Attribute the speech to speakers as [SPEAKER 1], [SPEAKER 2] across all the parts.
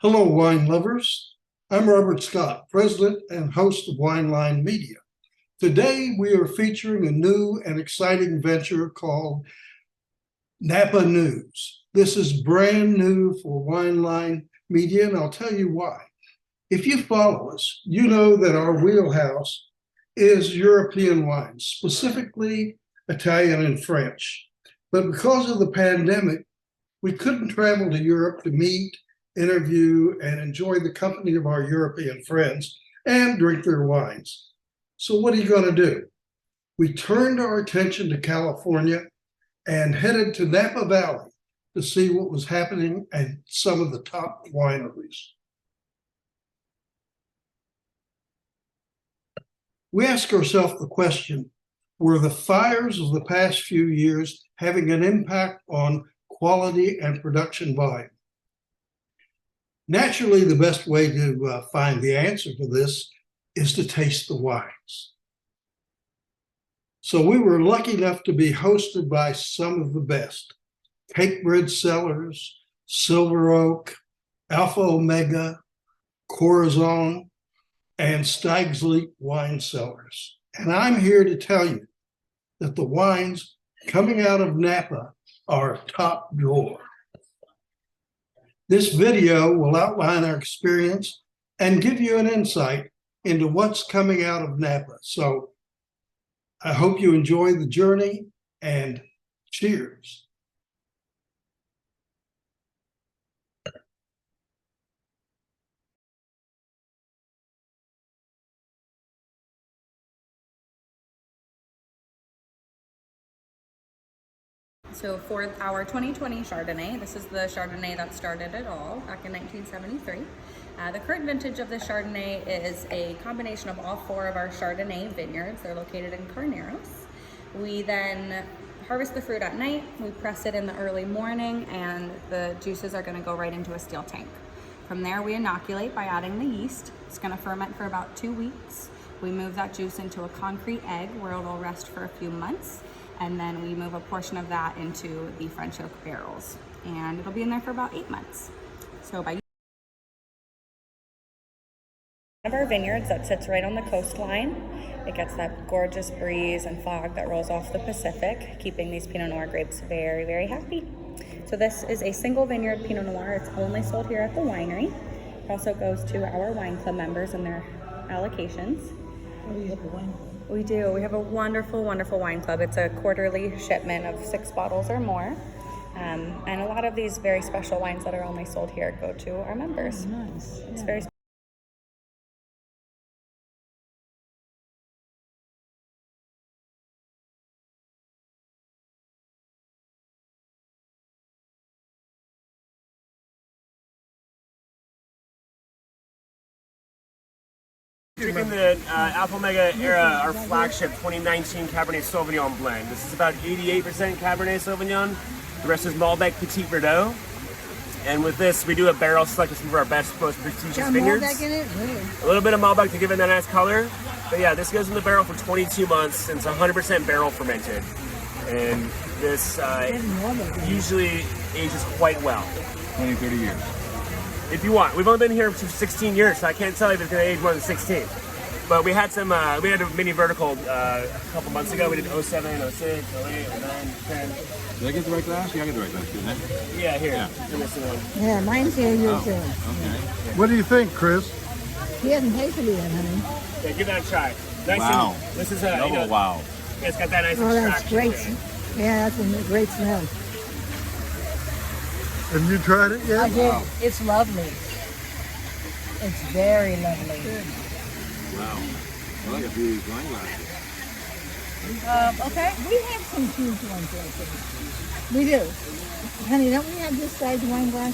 [SPEAKER 1] Hello, wine lovers. I'm Robert Scott, president and host of Wineline Media. Today, we are featuring a new and exciting venture called Napa News. This is brand new for Wineline Media, and I'll tell you why. If you follow us, you know that our wheelhouse is European wines, specifically Italian and French. But because of the pandemic, we couldn't travel to Europe to meet, interview, and enjoy the company of our European friends and drink their wines. So what are you going to do? We turned our attention to California and headed to Napa Valley to see what was happening at some of the top wineries. We ask ourselves the question, were the fires of the past few years having an impact on quality and production volume? Naturally, the best way to find the answer to this is to taste the wines. So we were lucky enough to be hosted by some of the best: Cakebread Cellars, Silver Oak, Alpha Omega, Corazon, and Stag's Leap Wine Cellars. And I'm here to tell you that the wines coming out of Napa are top drawer. This video will outline our experience and give you an insight into what's coming out of Napa. So I hope you enjoy the journey, and cheers.
[SPEAKER 2] So for our 2020 Chardonnay, this is the Chardonnay that started it all back in 1973. The current vintage of the Chardonnay is a combination of all four of our Chardonnay vineyards. They're located in Carneros. We then harvest the fruit at night, we press it in the early morning, and the juices are going to go right into a steel tank. From there, we inoculate by adding the yeast. It's going to ferment for about 2 weeks. We move that juice into a concrete egg where it'll rest for a few months. And then we move a portion of that into the French oak barrels, and it'll be in there for about 8 months. So by one of our vineyards that sits right on the coastline, it gets that gorgeous breeze and fog that rolls off the Pacific, keeping these Pinot Noir grapes very, very happy. So this is a single vineyard Pinot Noir. It's only sold here at the winery. It also goes to our wine club members and their allocations.
[SPEAKER 3] Oh, you have a wine club?
[SPEAKER 2] We do. We have a wonderful, wonderful wine club. It's a quarterly shipment of 6 bottles or more. And a lot of these very special wines that are only sold here go to our members.
[SPEAKER 3] Oh, nice.
[SPEAKER 2] It's very
[SPEAKER 4] Drinking the Alpha Omega Era, our flagship 2019 Cabernet Sauvignon blend. This is about 88% Cabernet Sauvignon. The rest is Malbec Petit Verdot. And with this, we do a barrel select of some of our best, most prestigious vineyards.
[SPEAKER 3] Malbec in it? Really?
[SPEAKER 4] A little bit of Malbec to give it that nice color. But yeah, this goes in the barrel for 22 months, and it's 100% barrel fermented. And this usually ages quite well.
[SPEAKER 5] 20, 30 years.
[SPEAKER 4] If you want. We've only been here for 16 years, so I can't tell you if it's going to age more than 16. But we had some, we had a mini vertical a couple months ago. We did 07, 06, 08, 09, 10.
[SPEAKER 5] Did I get the right glass? Yeah, I got the right glass, didn't I?
[SPEAKER 4] Yeah, here.
[SPEAKER 5] Yeah.
[SPEAKER 4] You're missing one.
[SPEAKER 3] Yeah, mine's here, yours too.
[SPEAKER 5] Okay.
[SPEAKER 1] What do you think, Chris?
[SPEAKER 3] He hasn't tasted it yet, honey.
[SPEAKER 4] Yeah, give that a try. Nice.
[SPEAKER 5] Wow.
[SPEAKER 4] And, this is a,
[SPEAKER 5] Double wow.
[SPEAKER 4] It's got that nice
[SPEAKER 3] Oh, that's
[SPEAKER 4] extraction
[SPEAKER 3] great.
[SPEAKER 4] to it.
[SPEAKER 3] Yeah, that's a great smell.
[SPEAKER 1] Have you tried it
[SPEAKER 3] I
[SPEAKER 1] yet?
[SPEAKER 3] did. It's lovely. It's very lovely.
[SPEAKER 5] Wow. I like a few wine glasses.
[SPEAKER 3] Okay, we have some huge ones like this. We do. Honey, don't we have this size wine glass?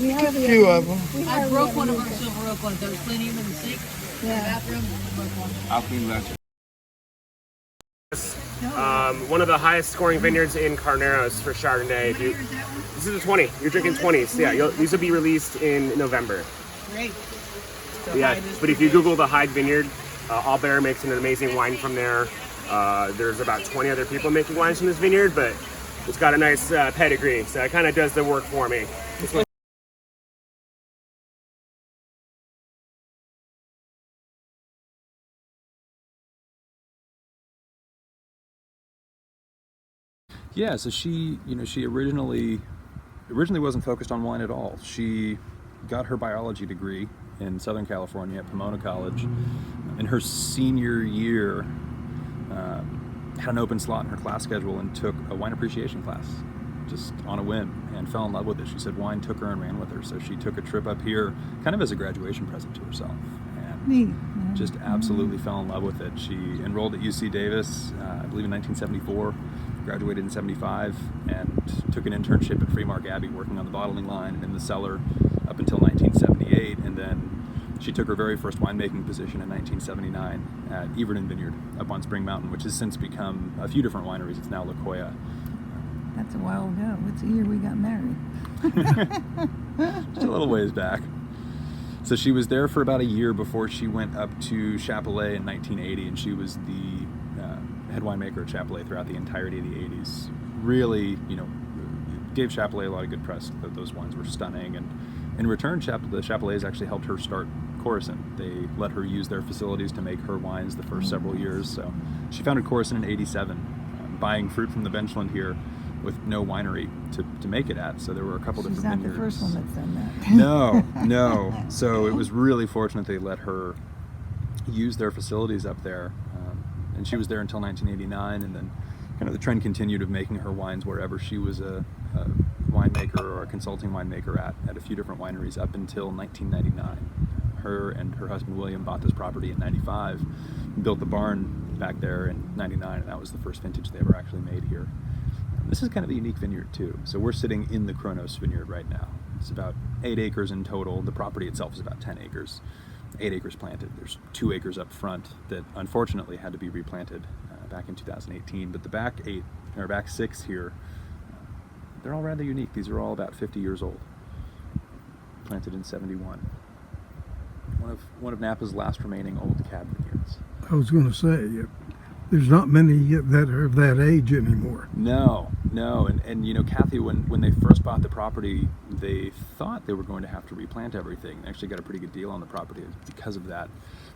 [SPEAKER 3] We have
[SPEAKER 1] A few of them.
[SPEAKER 6] I broke one of our silver oak ones. There was plenty of them in the sink, in the
[SPEAKER 3] Yeah.
[SPEAKER 6] bathroom. Broke one.
[SPEAKER 5] I'll clean glass.
[SPEAKER 4] One of the highest scoring vineyards in Carneros for Chardonnay.
[SPEAKER 6] What year is that one?
[SPEAKER 4] This is a 20. You're drinking 20s. Yeah, these will be released in November.
[SPEAKER 6] Great.
[SPEAKER 4] Yeah, but if you Google the Hyde Vineyard, Albert makes an amazing wine from there. There's about 20 other people making wines from this vineyard, but it's got a nice pedigree, so it kind of does the work for me.
[SPEAKER 7] Yeah, so she originally wasn't focused on wine at all. She got her biology degree in Southern California at Pomona College. In her senior year, had an open slot in her class schedule and took a wine appreciation class just on a whim and fell in love with it. She said wine took her and ran with her. So she took a trip up here kind of as a graduation present to herself. And
[SPEAKER 3] Neat.
[SPEAKER 7] just absolutely fell in love with it. She enrolled at UC Davis, I believe in 1974, graduated in 75, and took an internship at Freemark Abbey working on the bottling line and in the cellar up until 1978. And then she took her very first winemaking position in 1979 at Everton Vineyard up on Spring Mountain, which has since become a few different wineries. It's now La Jolla.
[SPEAKER 3] That's a while ago. What's the year we got married?
[SPEAKER 7] Just a little ways back. So she was there for about a year before she went up to Chapelet in 1980, and she was the head winemaker at Chapelet throughout the entirety of the 80s. Really, gave Chapelet a lot of good press. That those wines were stunning, and in return, the Chapelets actually helped her start Coruscant. They let her use their facilities to make her wines the first several years. So she founded Coruscant in '87, buying fruit from the benchland here with no winery to make it at. So there were a couple
[SPEAKER 3] She's
[SPEAKER 7] different
[SPEAKER 3] not
[SPEAKER 7] vineyards.
[SPEAKER 3] the first one that's done that.
[SPEAKER 7] No. So it was really fortunate they let her use their facilities up there. And she was there until 1989, and then kind of the trend continued of making her wines wherever she was a winemaker or a consulting winemaker at a few different wineries up until 1999. Her and her husband William bought this property in 95, built the barn back there in 99, and that was the first vintage they ever actually made here. This is kind of a unique vineyard too. So we're sitting in the Kronos vineyard right now. It's about 8 acres in total. The property itself is about 10 acres. 8 acres planted. There's 2 acres up front that unfortunately had to be replanted back in 2018. But the back 6 here, they're all rather unique. These are all about 50 years old. Planted in 71. One of Napa's last remaining old cab vineyards.
[SPEAKER 1] I was going to say, there's not many that are of that age anymore.
[SPEAKER 7] No, and Kathy, when they first bought the property, they thought they were going to have to replant everything. They actually got a pretty good deal on the property because of that.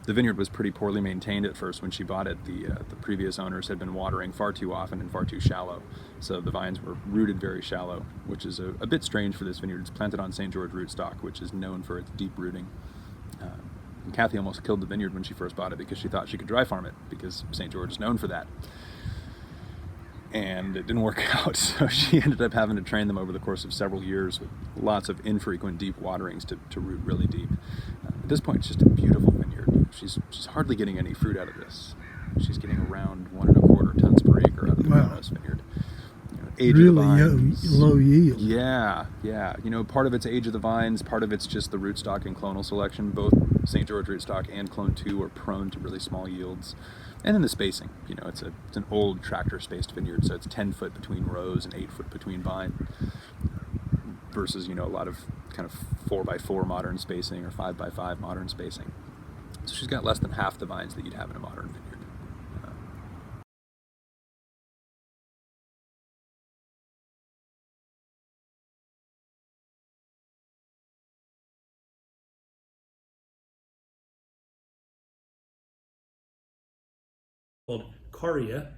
[SPEAKER 7] The vineyard was pretty poorly maintained at first when she bought it. The previous owners had been watering far too often and far too shallow, so the vines were rooted very shallow, which is a bit strange for this vineyard. It's planted on St. George rootstock, which is known for its deep rooting. And Kathy almost killed the vineyard when she first bought it because she thought she could dry farm it because St. George is known for that. And it didn't work out, so she ended up having to train them over the course of several years with lots of infrequent deep waterings to root really deep. At this point, it's just a beautiful vineyard. She's hardly getting any fruit out of this. She's getting around 1.25 tons per acre out of the Kronos vineyard. Age
[SPEAKER 1] Really
[SPEAKER 7] of the vines.
[SPEAKER 1] low yield.
[SPEAKER 7] Yeah. Part of it's age of the vines, part of it's just the rootstock and clonal selection. Both St. George rootstock and Clone 2 are prone to really small yields. And then the spacing. It's an old tractor-spaced vineyard, so it's 10 foot between rows and 8 foot between vine. Versus, a lot of kind of 4x4 modern spacing or 5x5 modern spacing. So she's got less than half the vines that you'd have in a modern vineyard.
[SPEAKER 8] Called Caria,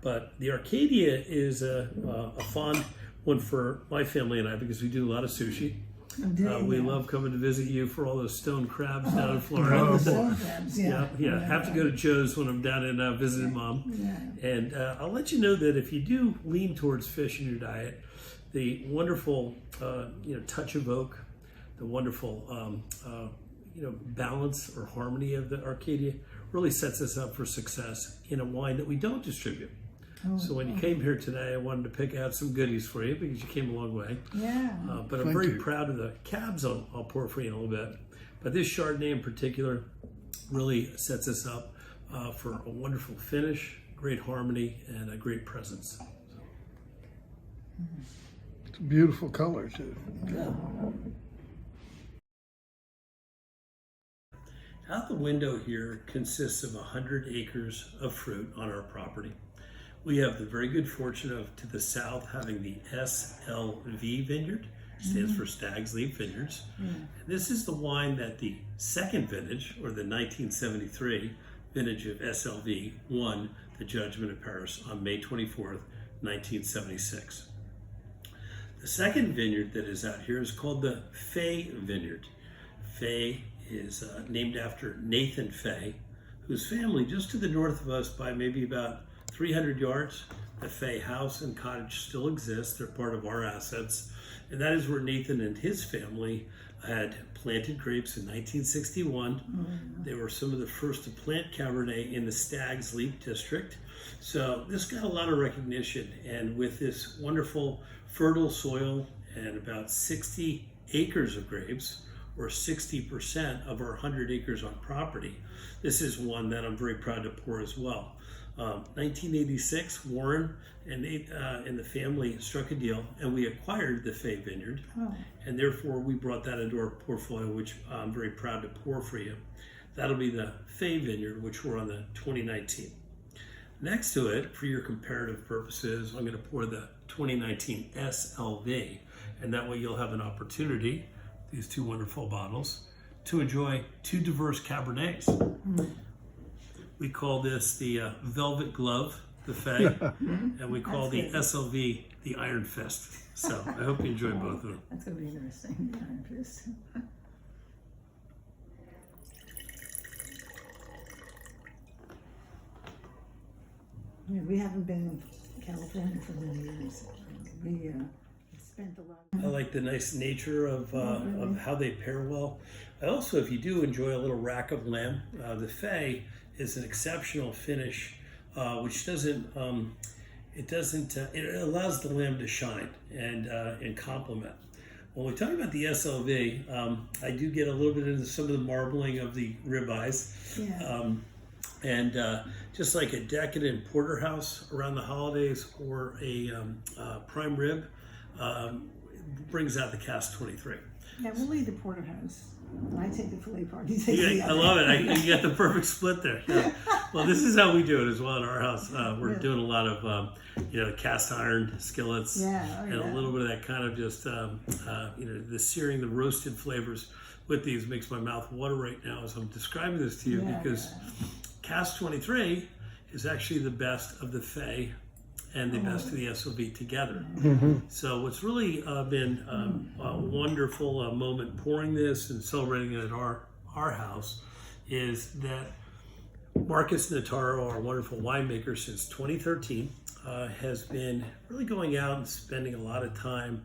[SPEAKER 8] but the Arcadia is a fond one for my family and I because we do a lot of sushi. We love coming to visit you for all those stone crabs down in Florida. Yeah. Have to go to Joe's when I'm down in visiting Mom. Yeah. And I'll let you know that if you do lean towards fish in your diet, the wonderful touch of oak, the wonderful balance or harmony of the Arcadia really sets us up for success in a wine that we don't distribute. So when you came here today, I wanted to pick out some goodies for you because you came a long way.
[SPEAKER 3] Yeah.
[SPEAKER 8] But I'm very proud of the cabs I'll pour for you in a little bit. But this Chardonnay in particular really sets us up for a wonderful finish, great harmony, and a great presence.
[SPEAKER 1] It's a beautiful color too.
[SPEAKER 8] Out the window here consists of 100 acres of fruit on our property. We have the very good fortune of, to the south, having the SLV vineyard, stands for Stag's Leap Vineyards. And this is the wine that the second vintage, or the 1973 vintage of SLV, won the Judgment of Paris on May 24th, 1976. The second vineyard that is out here is called the Fay Vineyard. Fay is named after Nathan Fay, whose family just to the north of us by maybe about 300 yards, the Fay house and cottage still exists. They're part of our assets. And that is where Nathan and his family had planted grapes in 1961. They were some of the first to plant Cabernet in the Stag's Leap District. So this got a lot of recognition. And with this wonderful fertile soil and about 60 acres of grapes, or 60% of our 100 acres on property, this is one that I'm very proud to pour as well. 1986, Warren and the family struck a deal, and we acquired the Fay Vineyard, and therefore we brought that into our portfolio, which I'm very proud to pour for you. That'll be the Fay Vineyard, which we're on the 2019. Next to it, for your comparative purposes, I'm going to pour the 2019 SLV, and that way you'll have an opportunity, these two wonderful bottles, to enjoy two diverse Cabernets. We call this the Velvet Glove, the Fay, and we call the SLV the Iron Fist. So I hope you enjoy both of them.
[SPEAKER 3] That's going to be interesting, the Iron Fist. Yeah, we haven't been in California for many years. We spent a lot of
[SPEAKER 8] I like the nice nature of how they pair well. I also, if you do enjoy a little rack of lamb, the Fay is an exceptional finish, which doesn't, it allows the lamb to shine and complement. When we talk about the SLV, I do get a little bit into some of the marbling of the ribeyes.
[SPEAKER 3] Yeah.
[SPEAKER 8] And just like a decadent porterhouse around the holidays or a prime rib, brings out the Cask 23.
[SPEAKER 3] Yeah, we'll leave the porterhouse. I take the filet part. You take the
[SPEAKER 8] I
[SPEAKER 3] other.
[SPEAKER 8] love it. You got the perfect split there. Yeah. Well, this is how we do it as well in our house. We're doing a lot of, cast iron skillets, and a little bit of that kind of just, the searing, the roasted flavors with these makes my mouth water right now as I'm describing this to you, because Cask 23 is actually the best of the Fay and the best of the SLV together. So what's really been a wonderful moment pouring this and celebrating it at our house is that Marcus Nataro, our wonderful winemaker since 2013, has been really going out and spending a lot of time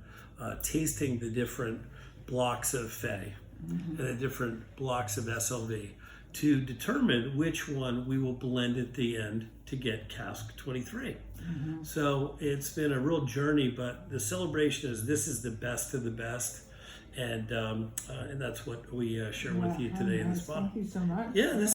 [SPEAKER 8] tasting the different blocks of Fay and the different blocks of SLV to determine which one we will blend at the end to get Cask 23. So it's been a real journey, but the celebration is this is the best of the best, and that's what we share with you today in this bottle.
[SPEAKER 3] Thank you so much.
[SPEAKER 8] Yeah, this